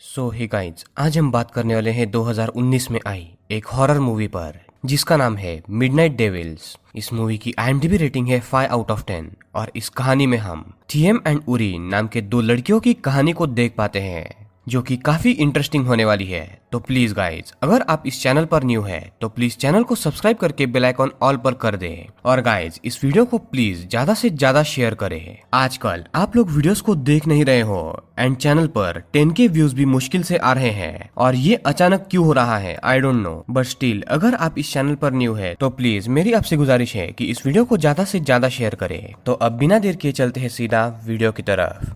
Hey guys, आज हम बात करने वाले हैं 2019 में आई एक हॉरर मूवी पर जिसका नाम है मिडनाइट डेविल्स। इस मूवी की IMDb रेटिंग है 5 आउट ऑफ 10 और इस कहानी में हम थिएम एंड उरी नाम के दो लड़कियों की कहानी को देख पाते हैं जो कि काफी इंटरेस्टिंग होने वाली है। तो प्लीज गाइज, अगर आप इस चैनल पर न्यू है तो प्लीज चैनल को सब्सक्राइब करके बेल आइकॉन ऑल पर कर दे और गाइज इस वीडियो को प्लीज ज्यादा से ज्यादा शेयर करें। आजकल आप लोग वीडियोस को देख नहीं रहे हो एंड चैनल पर 10K व्यूज भी मुश्किल से आ रहे हैं और ये अचानक क्यों हो रहा है I don't know, but still अगर आप इस चैनल पर न्यू है तो प्लीज मेरी आपसे गुजारिश है कि इस वीडियो को ज्यादा से ज्यादा शेयर करें। तो अब बिना देर किए चलते हैं सीधा वीडियो की तरफ।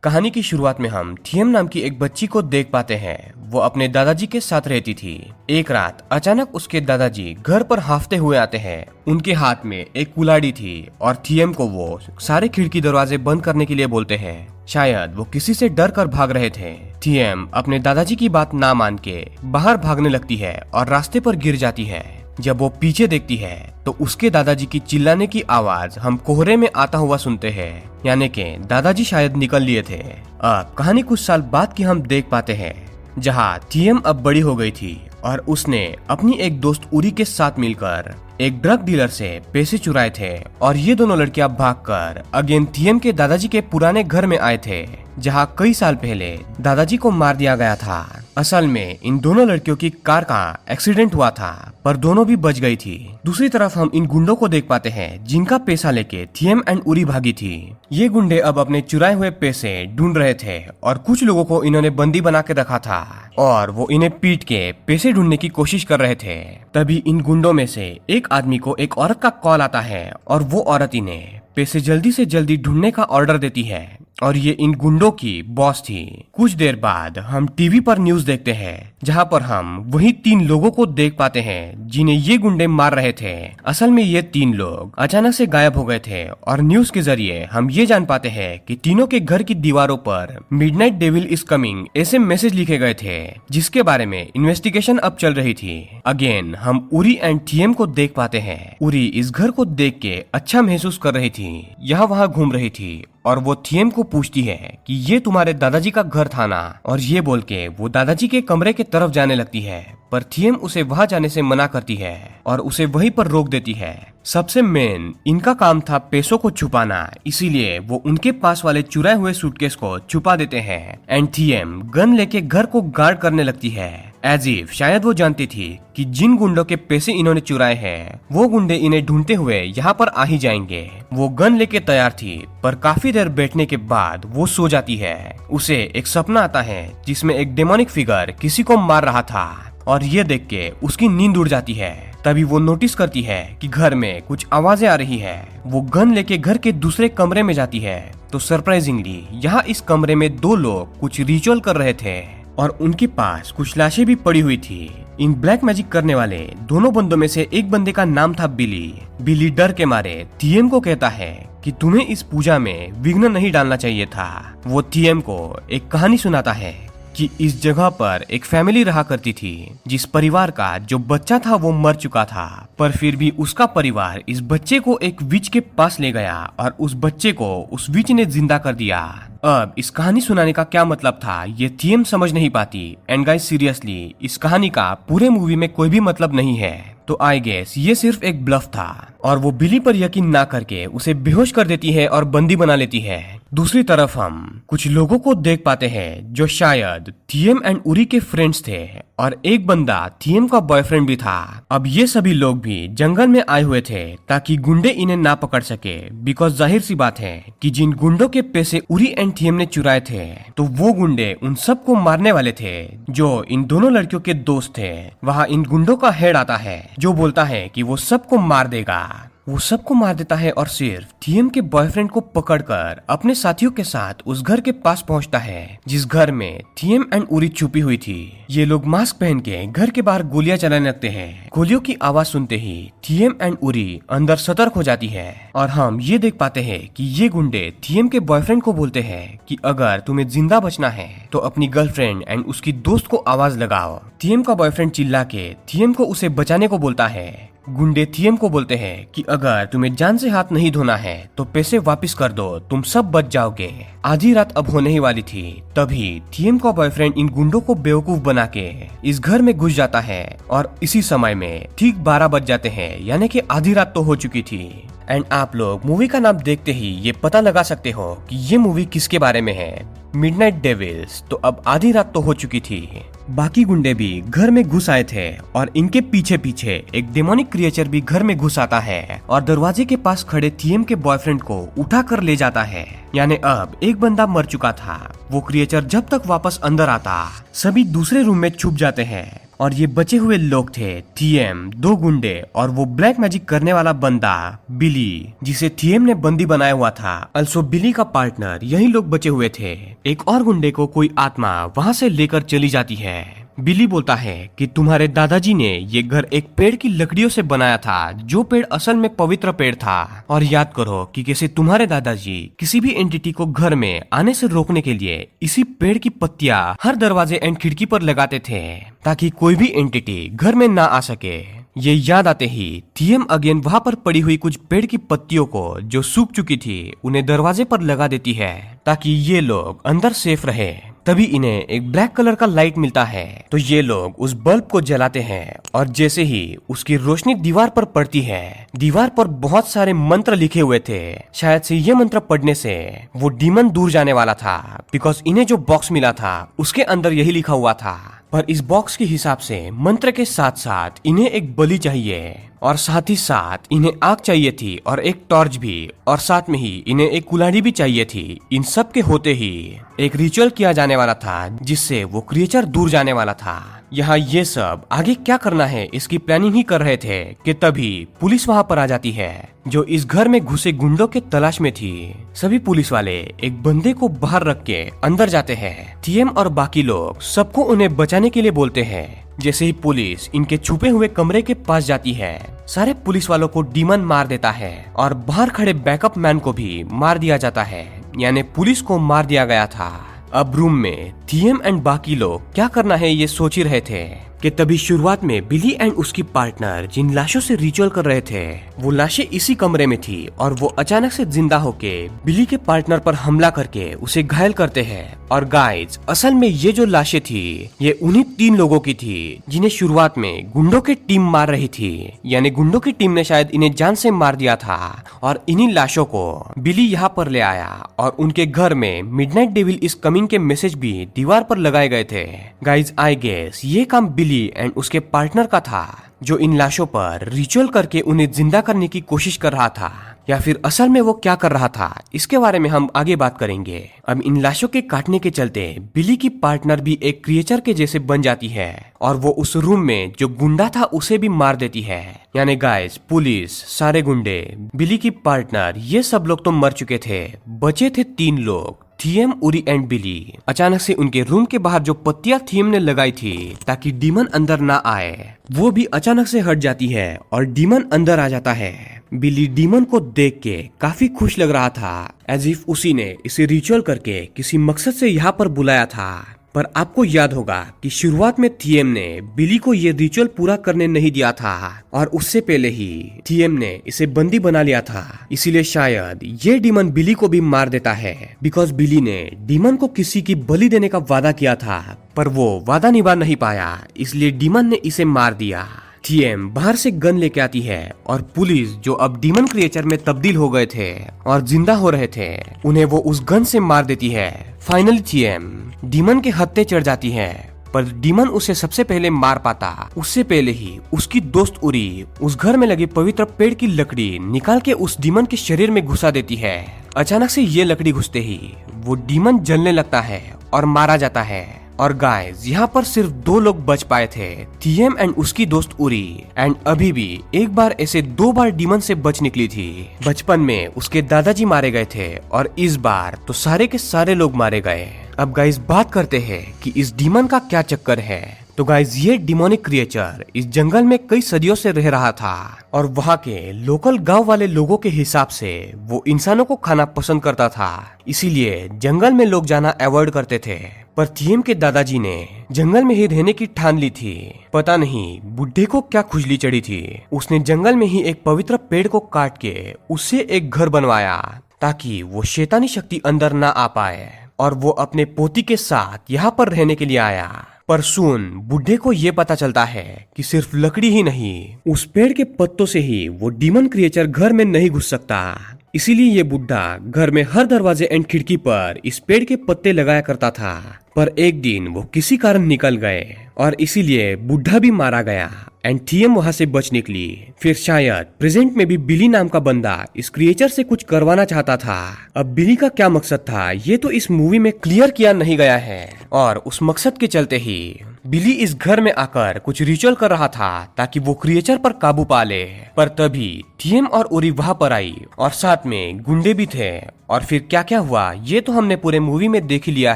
कहानी की शुरुआत में हम थिएम नाम की एक बच्ची को देख पाते हैं। वो अपने दादाजी के साथ रहती थी। एक रात अचानक उसके दादाजी घर पर हाफते हुए आते हैं। उनके हाथ में एक कुल्हाड़ी थी और थिएम को वो सारे खिड़की दरवाजे बंद करने के लिए बोलते हैं। शायद वो किसी से डर कर भाग रहे थे। थिएम अपने दादाजी की बात ना मान के बाहर भागने लगती है और रास्ते पर गिर जाती है। जब वो पीछे देखती है तो उसके दादाजी की चिल्लाने की आवाज हम कोहरे में आता हुआ सुनते हैं, यानी कि दादाजी शायद निकल लिए थे। अब कहानी कुछ साल बाद की हम देख पाते हैं जहाँ थिएम अब बड़ी हो गई थी और उसने अपनी एक दोस्त उरी के साथ मिलकर एक ड्रग डीलर से पैसे चुराए थे और ये दोनों लड़कियां भागकर अगेन थिएम के दादाजी के पुराने घर में आए थे जहाँ कई साल पहले दादाजी को मार दिया गया था। असल में इन दोनों लड़कियों की कार का एक्सीडेंट हुआ था पर दोनों भी बच गई थी। दूसरी तरफ हम इन गुंडों को देख पाते हैं जिनका पैसा लेके थिएम एंड उरी भागी थी। ये गुंडे अब अपने चुराए हुए पैसे ढूंढ रहे थे और कुछ लोगों को इन्होंने बंदी बना के रखा था और वो इन्हें पीट के पैसे ढूंढने की कोशिश कर रहे थे। तभी इन गुंडों में से एक आदमी को एक औरत का कॉल आता है और वो औरत इन्हें पैसे जल्दी से जल्दी ढूंढने का ऑर्डर देती है और ये इन गुंडों की बॉस थी। कुछ देर बाद हम टीवी पर न्यूज देखते हैं जहां पर हम वही 3 लोगों को देख पाते हैं जिन्हें ये गुंडे मार रहे थे। असल में ये 3 लोग अचानक से गायब हो गए थे और न्यूज के जरिए हम ये जान पाते हैं कि तीनों के घर की दीवारों पर मिडनाइट डेविल इज कमिंग ऐसे मैसेज लिखे गए थे जिसके बारे में इन्वेस्टिगेशन अब चल रही थी। अगेन हम उरी एंड थिएम को देख पाते हैं। उरी इस घर को देख के अच्छा महसूस कर रही थी, यहाँ वहाँ घूम रही थी और वो थिएम को पूछती है कि ये तुम्हारे दादाजी का घर था ना, और ये बोल के वो दादाजी के कमरे के तरफ जाने लगती है पर थिएम उसे वहां जाने से मना करती है और उसे वहीं पर रोक देती है। सबसे मेन इनका काम था पैसों को छुपाना, इसीलिए वो उनके पास वाले चुराए हुए सूटकेस को छुपा देते हैं एंड थिएम गन लेके घर को गार्ड करने लगती है एज इफ शायद वो जानती थी कि जिन गुंडों के पैसे इन्होंने चुराए हैं वो गुंडे इन्हें ढूंढते हुए यहाँ पर आ ही जाएंगे। वो गन लेके तैयार थी पर काफी देर बैठने के बाद वो सो जाती है। उसे एक सपना आता है जिसमें एक डेमोनिक फिगर किसी को मार रहा था और ये देख के उसकी नींद उड़ जाती है। तभी वो नोटिस करती है कि घर में कुछ आवाजें आ रही है। वो गन लेके घर के दूसरे कमरे में जाती है तो सरप्राइजिंगली यहाँ इस कमरे में 2 लोग कुछ रिचुअल कर रहे थे और उनके पास कुछ लाशें भी पड़ी हुई थी। इन ब्लैक मैजिक करने वाले दोनों बंदों में से एक बंदे का नाम था बिली। बिली डर के मारे थिएम को कहता है कि तुम्हें इस पूजा में विघ्न नहीं डालना चाहिए था। वो थिएम को एक कहानी सुनाता है कि इस जगह पर एक फैमिली रहा करती थी जिस परिवार का जो बच्चा था वो मर चुका था, पर फिर भी उसका परिवार इस बच्चे को एक विच के पास ले गया और उस बच्चे को उस विच ने जिंदा कर दिया। अब इस कहानी सुनाने का क्या मतलब था ये थिएम समझ नहीं पाती एंड गाइस सीरियसली इस कहानी का पूरे मूवी में कोई भी मतलब नहीं है। तो आई गेस ये सिर्फ एक ब्लफ था और वो बिली पर यकीन ना करके उसे बेहोश कर देती है और बंदी बना लेती है। दूसरी तरफ हम कुछ लोगों को देख पाते हैं जो शायद थिएम एंड उरी के फ्रेंड्स थे और एक बंदा थिएम का बॉयफ्रेंड भी था। अब ये सभी लोग भी जंगल में आए हुए थे ताकि गुंडे इन्हें ना पकड़ सके, बिकॉज जाहिर सी बात है कि जिन गुंडों के पैसे उरी एंड थिएम ने चुराए थे तो वो गुंडे उन सबको मारने वाले थे जो इन दोनों लड़कियों के दोस्त थे। वहाँ इन गुंडों का हेड आता है जो बोलता है कि वो सबको मार देगा। वो सबको मार देता है और सिर्फ थिएम के बॉयफ्रेंड को पकड़कर अपने साथियों के साथ उस घर के पास पहुंचता है जिस घर में थिएम एंड उरी छुपी हुई थी। ये लोग मास्क पहन के घर के बाहर गोलियां चलाने लगते हैं। गोलियों की आवाज सुनते ही थिएम एंड उरी अंदर सतर्क हो जाती है और हम ये देख पाते हैं कि ये गुंडे थिएम के बॉयफ्रेंड को बोलते हैं कि अगर तुम्हें जिंदा बचना है तो अपनी गर्लफ्रेंड एंड उसकी दोस्त को आवाज लगाओ। थिएम का बॉयफ्रेंड चिल्ला के थिएम को उसे बचाने को बोलता है गुंडे थियम को बोलते हैं कि अगर तुम्हें जान से हाथ नहीं धोना है तो पैसे वापस कर दो, तुम सब बच जाओगे। आधी रात अब होने ही वाली थी, तभी थियम का बॉयफ्रेंड इन गुंडों को बेवकूफ बना के इस घर में घुस जाता है और इसी समय में ठीक 12 बज जाते हैं, यानी कि आधी रात तो हो चुकी थी। एंड आप लोग मूवी का नाम देखते ही ये पता लगा सकते हो कि ये मूवी किसके बारे में है, मिडनाइट डेविल्स। तो अब आधी रात तो हो चुकी थी, बाकी गुंडे भी घर में घुस आए थे और इनके पीछे पीछे एक डेमोनिक क्रिएचर भी घर में घुस आता है और दरवाजे के पास खड़े थियम के बॉयफ्रेंड को उठा कर ले जाता है। यानी अब एक बंदा मर चुका था। वो क्रिएचर जब तक वापस अंदर आता सभी दूसरे रूम में छुप जाते हैं और ये बचे हुए लोग थे थियम, 2 गुंडे और वो ब्लैक मैजिक करने वाला बंदा बिली, जिसे थियम ने बंदी बनाया हुआ था। अल्सो बिली का पार्टनर, यही लोग बचे हुए थे। एक और गुंडे को कोई आत्मा वहां से लेकर चली जाती है। बिली बोलता है कि तुम्हारे दादाजी ने ये घर एक पेड़ की लकड़ियों से बनाया था, जो पेड़ असल में पवित्र पेड़ था। और याद करो कि कैसे तुम्हारे दादाजी किसी भी एंटिटी को घर में आने से रोकने के लिए इसी पेड़ की पत्तियां हर दरवाजे एंड खिड़की पर लगाते थे, ताकि कोई भी एंटिटी घर में ना आ सके। ये याद आते ही थियम अगेन वहाँ पर पड़ी हुई कुछ पेड़ की पत्तियों को जो सूख चुकी थी उन्हें दरवाजे पर लगा देती है, ताकि ये लोग अंदर सेफ रहे। तभी इन्हें एक ब्लैक कलर का लाइट मिलता है, तो ये लोग उस बल्ब को जलाते हैं और जैसे ही उसकी रोशनी दीवार पर पड़ती है, दीवार पर बहुत सारे मंत्र लिखे हुए थे। शायद से ये मंत्र पढ़ने से वो डीमन दूर जाने वाला था, बिकॉज इन्हें जो बॉक्स मिला था उसके अंदर यही लिखा हुआ था। पर इस बॉक्स के हिसाब से मंत्र के साथ साथ इन्हें एक बलि चाहिए और साथ ही साथ इन्हें आग चाहिए थी और एक टॉर्च भी, और साथ में ही इन्हें एक कुल्हाड़ी भी चाहिए थी। इन सब के होते ही एक रिचुअल किया जाने वाला था जिससे वो क्रिएचर दूर जाने वाला था। यहाँ ये सब आगे क्या करना है इसकी प्लानिंग ही कर रहे थे कि तभी पुलिस वहाँ पर आ जाती है, जो इस घर में घुसे गुंडों के तलाश में थी। सभी पुलिस वाले एक बंदे को बाहर रख के अंदर जाते हैं। थियम और बाकी लोग सबको उन्हें बचाने के लिए बोलते हैं। जैसे ही पुलिस इनके छुपे हुए कमरे के पास जाती है, सारे पुलिस वालों को डीमन मार देता है और बाहर खड़े बैकअप मैन को भी मार दिया जाता है, यानी पुलिस को मार दिया गया था। अब रूम में थियम एंड बाकी लोग क्या करना है ये सोच ही रहे थे कि तभी शुरुआत में बिली एंड उसकी पार्टनर जिन लाशों से रिचुअल कर रहे थे वो लाशें इसी कमरे में थी और वो अचानक से जिंदा होके बिली के पार्टनर पर हमला करके उसे घायल करते हैं। और गाइस, असल में ये जो लाशें थी ये उन्हीं 3 लोगों की थी जिन्हें शुरुआत में गुंडों की टीम मार रही थी, यानी गुंडों की टीम ने शायद इन्हें जान से मार दिया था। और इन्हीं लाशों को बिली यहाँ पर ले आया और उनके घर में मिडनाइट डेविल इज कमिंग के मैसेज भी दीवार पर लगाए गए थे। गाइज, आई गेस ये काम बिली एंड उसके पार्टनर का था, जो इन लाशों पर रिचुअल करके उन्हें जिंदा करने की कोशिश कर रहा था, या फिर असल में वो क्या कर रहा था इसके बारे में हम आगे बात करेंगे। अब इन लाशों के काटने के चलते बिली की पार्टनर भी एक क्रिएचर के जैसे बन जाती है और वो उस रूम में जो गुंडा था उसे भी मार देती है। यानी गाइस, पुलिस, सारे गुंडे, बिली की पार्टनर, ये सब लोग तो मर चुके थे। बचे थे 3 लोग, थियम, उरी एंड बिली। अचानक से उनके रूम के बाहर जो पत्तियां थियम ने लगाई थी ताकि डीमन अंदर ना आए, वो भी अचानक से हट जाती है और डीमन अंदर आ जाता है। बिली डीमन को देख के काफी खुश लग रहा था, एज इफ उसी ने इसे रिचुअल करके किसी मकसद से यहाँ पर बुलाया था। पर आपको याद होगा कि शुरुआत में थियम ने बिली को ये रिचुअल पूरा करने नहीं दिया था और उससे पहले ही थियम ने इसे बंदी बना लिया था। इसीलिए शायद ये डीमन बिली को भी मार देता है, बिकॉज बिली ने डीमन को किसी की बलि देने का वादा किया था, पर वो वादा निभा नहीं पाया, इसलिए डीमन ने इसे मार दिया। थियम बाहर से गन लेके आती है और पुलिस, जो अब डीमन क्रिएचर में तब्दील हो गए थे और जिंदा हो रहे थे, उन्हें वो उस गन से मार देती है। फाइनली थियम डीमन के हत्थे चढ़ जाती है, पर डीमन उसे सबसे पहले मार पाता उससे पहले ही उसकी दोस्त उरी उस घर में लगी पवित्र पेड़ की लकड़ी निकाल के उस डीमन के शरीर में घुसा देती है। अचानक से ये लकड़ी घुसते ही वो डीमन जलने लगता है और मारा जाता है। और गाइस, यहाँ पर सिर्फ 2 लोग बच पाए थे, थियम एंड उसकी दोस्त उरी। एंड अभी भी एक बार ऐसे 2 बार डीमन से बच निकली थी। बचपन में उसके दादाजी मारे गए थे और इस बार तो सारे के सारे लोग मारे गए। अब गाइस, बात करते हैं कि इस डीमन का क्या चक्कर है। तो गाइस, ये डिमोनिक क्रिएचर इस जंगल में कई सदियों से रह रहा था और वहाँ के लोकल गांव वाले लोगों के हिसाब से वो इंसानों को खाना पसंद करता था, इसीलिए जंगल में लोग जाना अवॉइड करते थे। पर थीएम के दादाजी ने जंगल में ही रहने की ठान ली थी। पता नहीं बुढ़े को क्या खुजली चढ़ी थी, उसने जंगल में ही एक पवित्र पेड़ को काट के उससे एक घर बनवाया ताकि वो शैतानी शक्ति अंदर ना आ पाए, और वो अपने पोती के साथ यहाँ पर रहने के लिए आया। पर सुन, बुढ़े को ये पता चलता है कि सिर्फ लकड़ी ही नहीं, उस पेड़ के पत्तों से ही वो डीमन क्रिएचर घर में नहीं घुस सकता। इसीलिए ये बुढ़ा घर में हर दरवाजे एंड खिड़की पर इस पेड़ के पत्ते लगाया करता था। पर एक दिन वो किसी कारण निकल गए और इसीलिए बुढ़ा भी मारा गया एंड थीएम वहां से बच निकली। फिर शायद प्रेजेंट में भी बिली नाम का बंदा इस क्रिएचर से कुछ करवाना चाहता था। अब बिली का क्या मकसद था ये तो इस मूवी में क्लियर किया नहीं गया है, और उस मकसद के चलते ही बिली इस घर में आकर कुछ रिचुअल कर रहा था ताकि वो क्रिएचर पर काबू पा ले। पर तभी थीएम और उरी वहां पर आई और साथ में गुंडे भी थे। और फिर क्या क्या हुआ ये तो हमने पूरे मूवी में देख ही लिया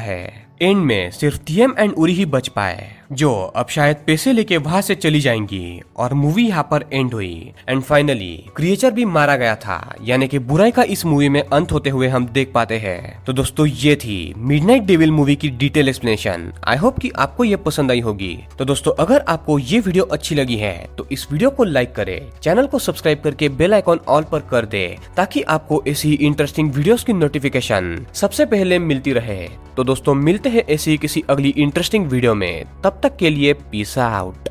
है। एंड में सिर्फ थीएम एंड उरी ही बच पाए, जो अब शायद पैसे लेके वहां से चली जाएंगी, और मूवी यहाँ पर एंड हुई। एंड फाइनली क्रिएचर भी मारा गया था, यानी कि बुराई का इस मूवी में अंत होते हुए हम देख पाते हैं। तो दोस्तों ये थी मिडनाइट डेविल मूवी की डिटेल एक्सप्लेनेशन। आई होप कि आपको ये पसंद आई होगी। तो दोस्तों अगर आपको ये वीडियो अच्छी लगी है तो इस वीडियो को लाइक करे, चैनल को सब्सक्राइब करके बेल आइकॉन ऑल पर कर दे ताकि आपको ऐसी इंटरेस्टिंग वीडियोस की नोटिफिकेशन सबसे पहले मिलती रहे। तो दोस्तों मिलते हैं ऐसी किसी अगली इंटरेस्टिंग वीडियो में, तब तक के लिए पीस आउट।